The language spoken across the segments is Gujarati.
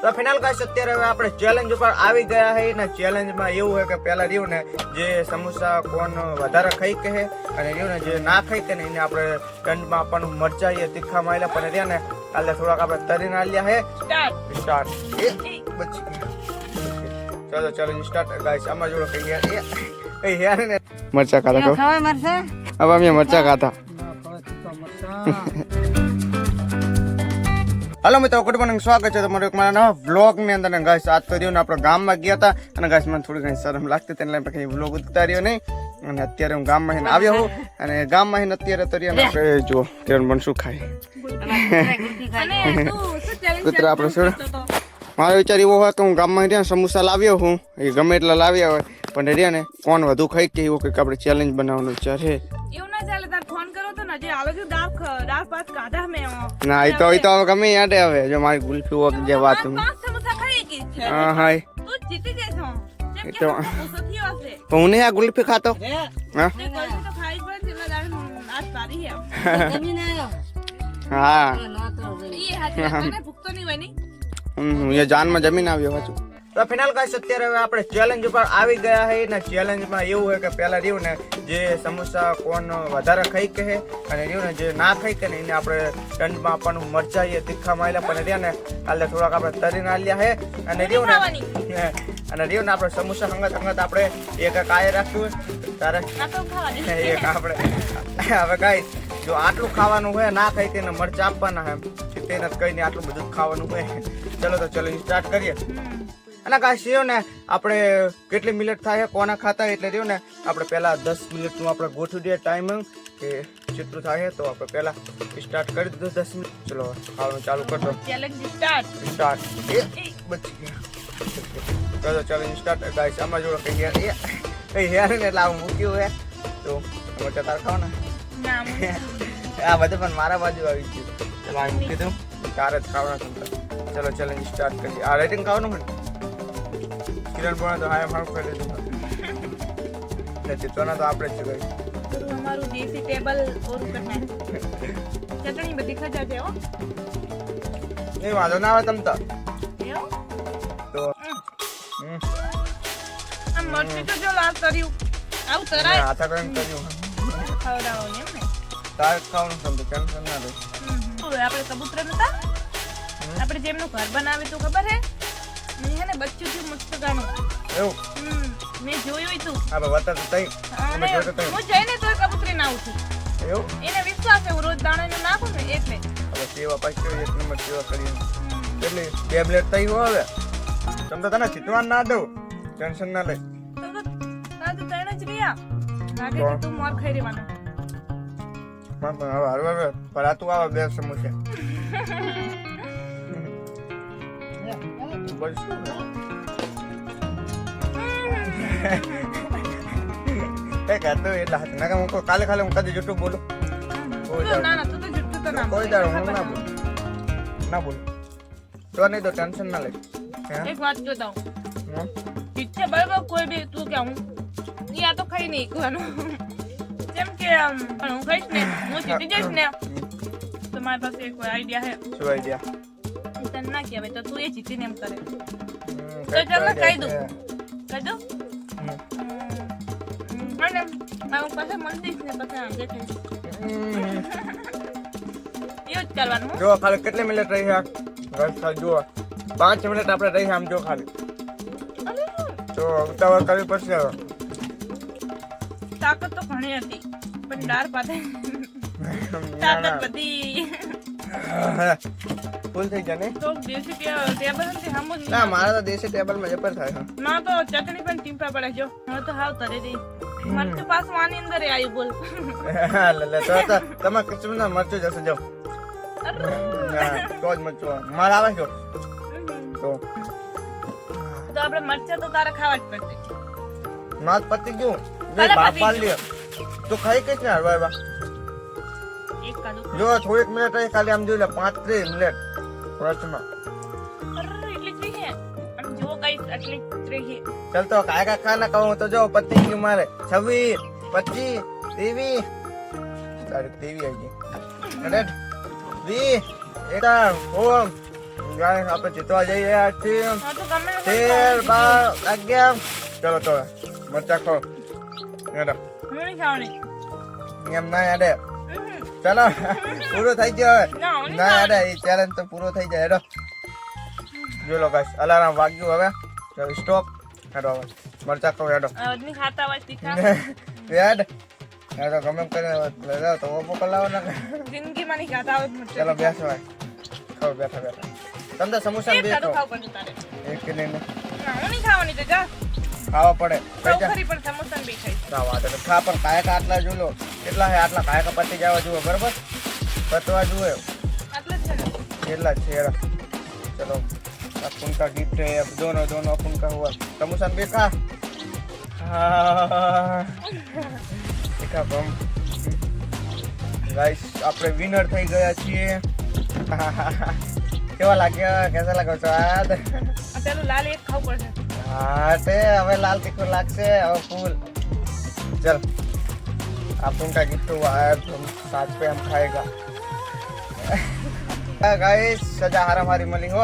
તો ફિનાલ ગાઈસ અત્યારે હવે આપણે ચેલેન્જ ઉપર આવી ગયા છે ને ચેલેન્જમાં એવું છે કે પહેલા રહ્યું ને જે સમોસા કોણ વધારે ખાઈ કહે અને રહ્યું ને જે ના ખાઈ કે ને એને આપણે દંડમાં આપવાનું મરચાં એ તીખા માયલા પણ રહ્યા ને કાલે થોડાક આપણે તરીને આલ્યા છે સ્ટાર્ટ એ બચી ગયા ચલો ચેલેન્જ સ્ટાર્ટ ગાઈસ આમાં જોડો કઈ ગયા એ યાર ને મરચાં ખાતા કહો ખાવા મરસા હવે અમે મરચાં ખાતા हेलो मित्रों गुड मॉर्निंग स्वागत है તમારું એક મારા નવા વ્લોગ ની અંદર ગાઈસ આજ તો રહ્યું ને આપણે ગામમાં ગયા હતા અને ગાઈસ મને થોડી ઘણી શરમ લાગતી હતી એટલે આપણે કઈ વ્લોગ ઉતાર્યો નહીં અને અત્યારે હું ગામમાં હીને આવ્યો હું અને ગામમાં હીને અત્યારે તો રહ્યા આપણે જો કિરણ પણ શું ખાય કૂતરા આપણે શું મારો વિચાર એવો હોય કે હું ગામમાં રહ્યા સમોસા લાવ્યો હું એ ગમે એટલા લાવ્યા હોય પણ રહ્યા ને કોણ વધુ ખાઈ કે એવું કંઈક આપણે ચેલેન્જ બનાવવાનો વિચાર છે એવું ના ચાલે તાર ફોન કરો તો ને જે આવે છે દાળ ભાત કાઢા મે ના એ તો હવે ગમે યાદ આવે જો મારી ગુલ્ફી વોક જે વાત હું પાંચ સમોસા ખાઈ ગઈ છે હા હાય તું જીતી ગઈ છો જેમ કે તો સમોસા થયો હશે હું નહીં આ ગુલ્ફી ખાતો હા ને કોઈ તો ખાઈ પણ જેલા દાળ આજ પારી હે જમીન આવ્યો હા ઈ હાજર તને ભૂખતો નહીં હોય ની હું જાનમાં જમીન આવ્યો છું તો ફિનાલ ગાઈસ અત્યારે હવે આપણે ચેલેન્જ ઉપર આવી ગયા છે ને ચેલેન્જમાં એવું છે કે પહેલા રહ્યું ને જે સમોસા કોણ વધારે ખાઈ કહે અને રહ્યું ને જે ના ખાઈ કે ને એને આપણે દંડમાં આપવાનું મરચાં એ તીખા માયલા પણ રહ્યા ને કાલે થોડાક આપણે તરીને આલ્યા છે અને રહ્યું ને આપણે સમોસા સંગત આપણે એક કાય રાખ્યું તારે એક આપણે હવે ગાઈસ જો આટલું ખાવાનું હોય ના ખાઈ તેને મરચાં આપવાના હે તેને કઈ નહીં આટલું બધું ખાવાનું હોય ચલો તો ચેલેન્જ સ્ટાર્ટ કરીએ અને ગાઈસ રહ્યો ને આપણે કેટલી મિનિટ થાય કોના ખાતા એટલે રહ્યું ને આપણે પહેલા 10 મિનિટનું આપણે ગોઠવી દઈએ ટાઈમિંગ કે જેટલું થાય તો આપણે પહેલા સ્ટાર્ટ કરી દીધું 10 મિનિટ ચલો ખાવાનું ચાલુ કરતો ચેલેન્જ સ્ટાર્ટ એ બચી ગયા ચલો ચેલેન્જ સ્ટાર્ટ ગાઈસ આમાં જોડો કઈ ગયા એ યાર ને એટલે આવું મૂક્યું હે તો મોટા તાર ખાવાના આ બધું પણ મારા બાજુ આવી ગયું ચલો આ મૂકી દઉં તારે જ ખાવાના ચલો ચેલેન્જ સ્ટાર્ટ કરીએ આ રેટિંગ ખાવાનું મને કિરણ પણ તો હાય મારું કરી દીધું નથી તો ના તો આપણે જ ગઈ અમારું દેશી ટેબલ ઓર કરના ચટણી બધી ખજા છે હો એ વાંધો ના આવે તમ તો એવો તો આ મરચી તો જો લાલ કર્યું આવું તરાય હાથા કરીને કર્યું ખવડાવો એમ ને તારે ખાવાનું તમ તો ટેન્શન ના લે આપણે કબૂતર નતા આપણે જેમનું ઘર બનાવ્યું તો ખબર હે મેં હે ને બચ્ચું થી મસ્ત ગાનું એવું મેં જોયું તું આ બતા તો તઈ તમે જોતો તઈ હું જઈને તો કબૂતરી ના ઉઠું એવું એને વિશ્વાસ છે હું રોજ દાણા નાખું ને એટલે હવે સેવા પાછી એક નંબર સેવા કરીએ એટલે ટેબ્લેટ તઈ હવે તમ તો તને ચિતવાન ના દઉં ટેન્શન ના લે આ તો તણ જ રહ્યા લાગે કે તું મોર ખાઈ રહેવાનો પણ હવે પર આ તું આવા બે સમોસા બસ એ કાતો એટલા હાથ ના હું કાલે ખાલી હું કદી જૂઠું બોલું ના ના તું તો જુઠ્ઠું તો ના કોઈ દાડો હું ના બોલું તો નહીં તો ટેન્શન ના લે એક વાત જોતા હું ઈચ્છા બરાબર કોઈ બી તું કે હું આ તો ખાઈ નહીં ખાવાનું જેમ કે હું ખાઈશ ને હું જીતી જઈશ ને તો મારી પાસે કોઈ આઈડિયા હે શું આઈડિયા તને ના કહેવાય તો તું એ જીતીને એમ કરે તો ચાલ કહી દઉં અને હું પાસે મળતીશ ને પછી આમ દેખાઈશ એવું જ કરવાનું જો ખાલી કેટલી મિનિટ રહી છે જુઓ 5 મિનિટ આપણે રહી આમ જો ખાલી તો ઉતાવળ કરવી પડશે હવે તાકાત તો ઘણી હતી પણ ડાર પાતે તાકાત બધી ફૂલ થઈ જાય ને તો દેશી ટેબલ નથી હામો ના મારા તો દેશી ટેબલ માં જબર થાય ના તો ચટણી પણ ટીમ્પા પડે જો હવે તો હાવ તરે દે મરચું પાછું આની અંદર આવ્યું બોલ લે તો તમે કિચન ના મરચું જશે જો તો જ મરચું માર આવે છો તો આપણે મરચા તો તારે ખાવા જ પડશે માત પતી ગયું બે બાપા લે તો ખાઈ કે છે હરવા એક કાદુ જો થોડીક મિનિટ રહી ખાલી આમ જોઈ લે 35 મિનિટ વર્ષમાં એટલી થઈ હે આમ જો ગાઈસ એટલી થઈ હે ચલ તો કાય ખાના કહું તો જો પતી ગયું મારે 26 25 23 તારીખ 23 આવી ગઈ 20 એકમ ઓમ ગાઈસ આપણે જીતવા જઈ રહ્યા છીએ. હા તો ગમે તે 13 12 11 ચલો તો મરચા ખો હેડો હું નહીં ખાવાની. એમ ના હેડે ચલો પૂરો થઈ ગયો હવે ના, હું નહીં ના હેડે એ ચેલેન્જ તો પૂરો થઈ જાય હેડો જો લો ગાઈસ અલાર્મ વાગ્યું હવે ચલો સ્ટોપ હેડો હવે મરચા ખો હેડો નહીં ખાતા હોય તીખા હેડ હેડો ગમે એમ કરીને લઈ તો ઓપો કલાવો ને જિંદગીમાં નહીં ખાતા હોય મરચાં. ચલો બેસો ભાઈ ખાઓ બેઠા બેઠા તમને સમોસા એક બે ખાધું ખાઓ ખાવું પડશે તારે. એક કે નહીં ના, હું નહીં ખાવાની તો જા. ખાવા પડે તો પૈસા ખરી પણ સમોસા ને બી ખાઈશ. ના વાત એટલે ખા પણ કાયકા આટલા જો લો કેટલા હે આટલા કાયકા પતી જવા જુઓ બરાબર પતવા જુઓ આટલું જ છે ને. કેટલા છે હેરા. ચલો अपन का गिफ्ट है अब दोनों दोनों अपन का हुआ समोसा भी खा देखा बम गाइस આપણે વિનર થઈ ગયા છીએ કેવા લાગ્યા કેસા લાગ્યો સ્વાદ આ પેલું લાલ એક ખાવું પડશે. હા તે હવે લાલ તીખું લાગશે હવે ફૂલ चल अपन का गिफ्ट हुआ है तुम साथ पे हम खाएगा गाइस सजा हारा मारी मली हो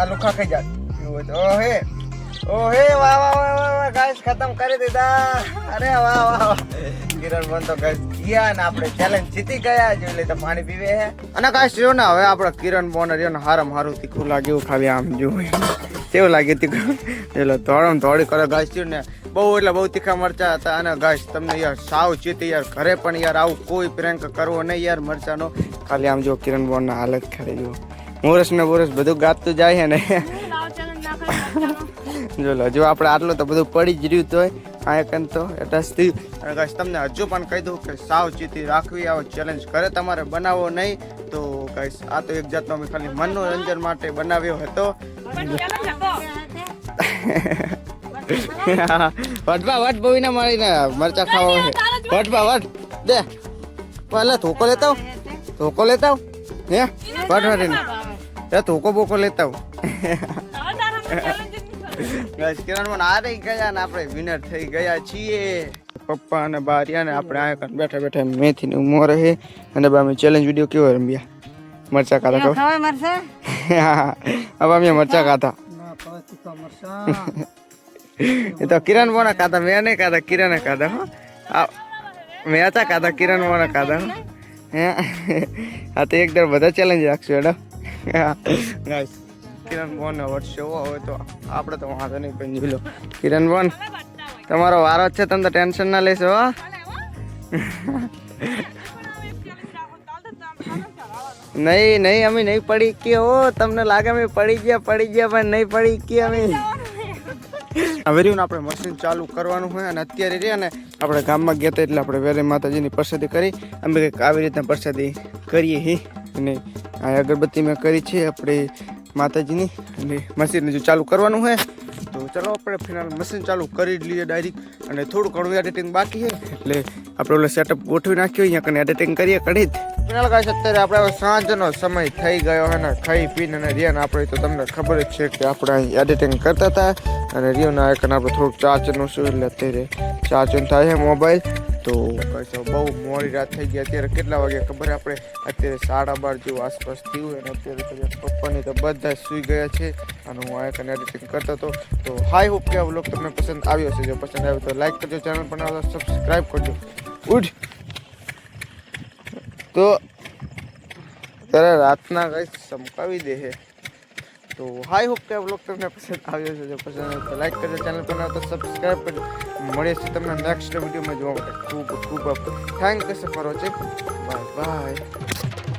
आलू खा के जा ओहे ओहे वाह वाह वाह वाह गाइस खत्म કરી દીધા અરે વાહ વાહ કિરણ બન તો ગાइस કિયા ને આપણે ચેલેન્જ જીતી ગયા જો લે તો પાણી પીવે હે અને ગાइस જો ને હવે આપણે કિરણ બોન રહ્યો ને હારમ હારું તીખું લાગ્યું ખાલી આમ જો કેવું લાગ્યું તીખું એટલે થોડું થોડી કરે ગાइस જો ને બહુ એટલે બહુ તીખા મરચા હતા અને ગાइस તમને યાર સાવ ચેતી યાર ઘરે પણ યાર આવું કોઈ પ્રેન્ક કરવો નહીં યાર મરચાનો ખાલી આમ જો કિરણ બોન ના હાલત ખાલી જો મોરસ ને બોરસ બધું ગાતું જાય છે ને લાવ ચેલેન્જ ના કરે મરચાંનો. જો લો જો આપણે આટલું તો બધું પડી જ રહ્યું તોય આ એકન તો એટસથી અને ગાઈસ તમને હજુ પણ કહી દઉં કે સાવચેતી રાખવી આવો ચેલેન્જ કરે તમારે બનાવવો નહીં તો ગાઈસ આ તો એક જાતનો અમે ખાલી મનોરંજન માટે બનાવ્યો હતો પણ ચેલેન્જ આપો. વટવા વટ બોવીને મારીને મરચા ખાવા છે વટવા વટ દે પહેલા ધોકો લેતા આવ ધોકો લેતા આવ હે વટવાટીને એ ધોકો બોકો લેતા આવ હવે તારા ચેલેન્જ જ નહીં કરવું. ગાઈસ કિરણમાં આ રહી ગયા ને આપણે વિનર થઈ ગયા છીએ પપ્પા અને બા રહ્યા ને આપણે આ કાન બેઠા બેઠા મેથી ને ઉમો રહે અને બા અમે ચેલેન્જ વિડિયો કેવો રમ્યા મરચા ખાતા કહો ખાવા મરસા હવે અમે મરચા ખાતા ના ખાવા તીખા મરસા એ તો કિરણ બોના ખાતા મેં નહીં ખાતા કિરણે ખાતા હો મેં હતા ખાતા કિરણ બોના ખાતા હો હે આ તો એકદમ બધા ચેલેન્જ રાખશું એડો ગાઈસ કિરણ બોન વર્ષે હોય તો આપણે તો વાંધો નહીં પણ જોઈ લો કિરણ બોન તમારો વારો છે તમે તો ટેન્શન ના લેશો હો નહીં નહીં અમે નહીં પડી કે હો તમને લાગે અમે પડી ગયા પણ નહીં પડી કે અમે હવે રહ્યું ને આપણે મશીન ચાલુ કરવાનું હોય અને અત્યારે રહ્યા ને આપણે ગામમાં ગયા હતા એટલે આપણે વેરે માતાજીની પ્રસાદી કરી અમે કંઈક આવી રીતના પ્રસાદી કરીએ હી અને આ અગરબત્તી મેં કરી છે આપણે માતાજીની અને મશીન જો ચાલુ કરવાનું હોય તો ચલો આપણે ફિલહાલ મશીન ચાલુ કરી જ લઈએ ડાયરેક્ટ અને થોડું ઘણું એડિટિંગ બાકી છે એટલે આપણે ઓલો સેટઅપ ગોઠવી નાખ્યો અહીંયા કને એડિટિંગ કરીએ કડી જ ફિલહાલ ગાઈસ અત્યારે આપણે સાંજનો સમય થઈ ગયો છે ને ખાઈ પીને અને રિયાને આપણે તો તમને ખબર જ છે કે આપણે અહીં એડિટિંગ કરતા હતા અને રિયોના એકને આપણે થોડુંક ચાર્જનું શું એટલે અત્યારે ચાર્જિંગ થાય છે મોબાઈલ તો ગાઈસ બહુ મોડી રાત થઈ ગઈ અત્યારે કેટલા વાગે ખબર આપણે અત્યારે 12:30 જેવું આસપાસ થયું અને અત્યારે પપ્પાની તો બધા સૂઈ ગયા છે અને હું આ એકને એડિટિંગ કરતો હતો તો હાઈ હોપ કે આ વ્લોગ તમને પસંદ આવ્યો છે જો પસંદ આવ્યો તો લાઈક કરજો ચેનલ પર નવા સબસ્ક્રાઇબ કરજો ઉઠ તો ત્યારે રાતના ગાઈસ ચમકાવી દે છે તો હાઈ હોપ કે આ વ્લોગ તમને પસંદ આવ્યો છે જો પસંદ આવ્યો તો લાઈક કરજો ચેનલ પર નવા તો સબસ્ક્રાઇબ કરજો મળીએ છીએ તમને નેક્સ્ટ વિડીયોમાં જોવા માટે ખૂબ ખૂબ thank you for watching bye bye